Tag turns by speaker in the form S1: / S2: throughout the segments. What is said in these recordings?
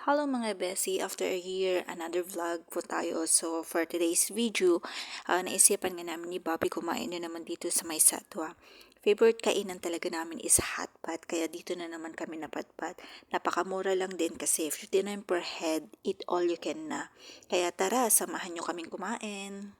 S1: Hello mga Bessie, after a year, another vlog po tayo. So for today's video, naisipan nga namin ni Bobby kumain na naman dito sa may Satwa. Favorite kainan talaga namin is hot pot, kaya dito na naman kami napadpad. Napakamura lang din kasi 59 per head, eat all you can na. Kaya tara, samahan nyo kaming kumain.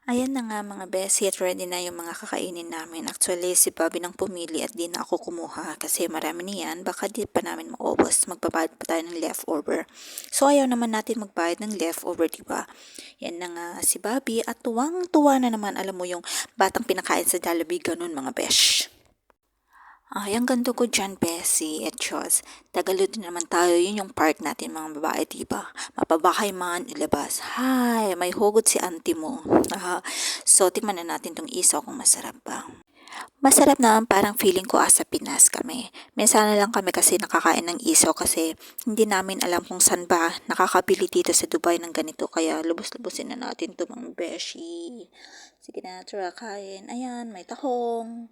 S1: Ayan na nga mga besi at ready na yung mga kakainin namin. Actually, si Bobby nang pumili at di na ako kumuha kasi marami niyan. Baka di pa namin maubos. Magbabayad pa tayo ng leftover. So, ayaw naman natin magbayad ng leftover, diba? Yan na nga si Bobby at tuwang-tuwa na naman. Alam mo yung batang pinakain sa Jollibee, ganun mga besh. Ay, ang ganda ko dyan, Bessie at Chos. Tagalog din naman tayo, yun yung part natin mga babae, diba? Mapabahay man, ilabas. Hi, may hugot si auntie mo. So, tingnan na natin tong isaw kung masarap ba. Masarap naman, parang feeling ko asa Pinas kami. Minsan na lang kami kasi nakakain ng isaw kasi hindi namin alam kung saan ba nakakabili dito sa Dubai ng ganito. Kaya lubos-lubosin na natin ito mga beshi. Sige na, tara kain. Ayan, may tahong,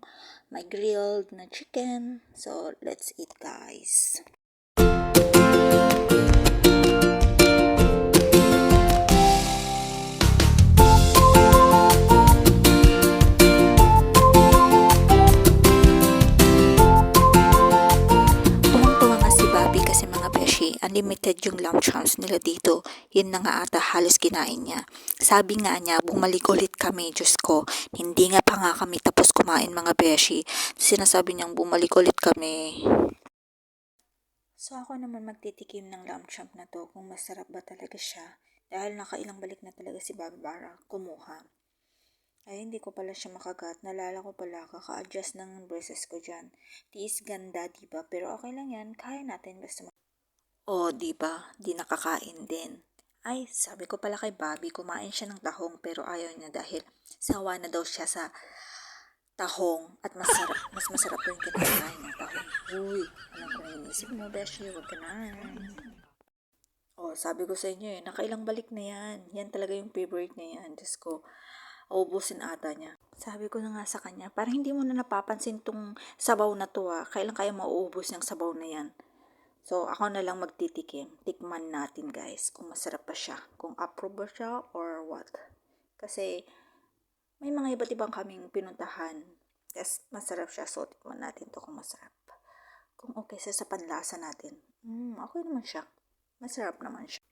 S1: may grilled na chicken. So, let's eat guys. Unlimited yung lunch house nila dito. Yun na nga ata halos kinain niya. Sabi nga niya, bumalik ulit kami, Diyos ko. Hindi nga pa nga kami tapos kumain mga beshi. Sinasabi niyang bumalik ulit kami. So ako naman magtitikim ng lamb chop na to kung masarap ba talaga siya. Dahil nakailang balik na talaga si Bobby para kumuha. Ay, hindi ko pala siya makagat. Nalala ko pala, kaka-adjust ng braces ko dyan. Tiis ganda, diba? Pero okay lang yan. Kaya natin basta diba? Di nakakain din. Ay, sabi ko pala kay Bobby, kumain siya ng tahong pero ayaw niya dahil sawa na daw siya sa tahong at mas masarap yung kinakain ng tahong. Uy, alam ko na inisip mo, Beshi, huwag ka na. Sabi ko sa inyo nakailang balik na yan. Yan talaga yung favorite niya yan. Diyos ko, uubusin ata niya. Sabi ko na nga sa kanya, parang hindi mo na napapansin tong sabaw na to Kailan kaya mauubos yung sabaw na yan? So, ako na lang magtitikim. Tikman natin guys kung masarap pa siya. Kung approve ba siya or what. Kasi, may mga iba't ibang kaming pinuntahan. Yes, masarap siya. So, tikman natin to kung masarap. Kung okay sa panlasa natin. Okay naman siya. Masarap naman siya.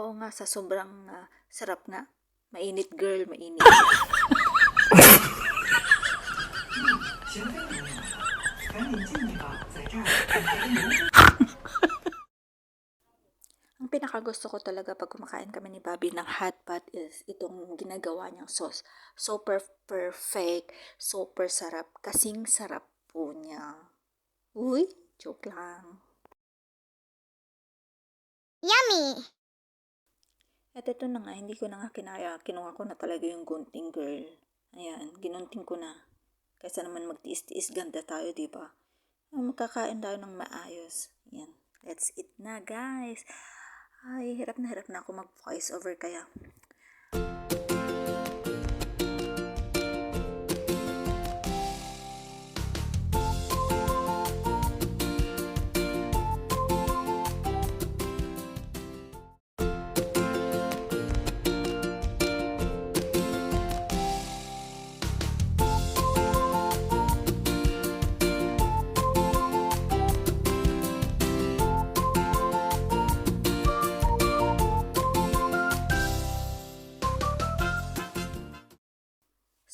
S1: Oo nga, sa sobrang sarap nga. Mainit girl, mainit. Ang pinakagusto ko talaga pag kumakain kami ni Bobby ng hot pot is itong ginagawa niyang sauce. Super perfect, super sarap, kasing sarap po niya. Uy, joke lang. Yummy! At ito na nga, hindi ko na nga kinaya. Kinuha ko na talaga yung gunting girl. Ayan, ginunting ko na. Kaysa naman magtiis-tiis, ganda tayo, diba? Magkakain tayo ng maayos. Ayan, let's eat na guys. Ay, hirap na ako mag-voice over kaya.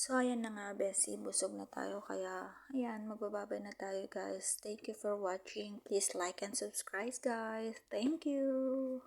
S1: So, ayan na nga, Bessie. Busog na tayo. Kaya, ayan, magbababay na tayo, guys. Thank you for watching. Please like and subscribe, guys. Thank you.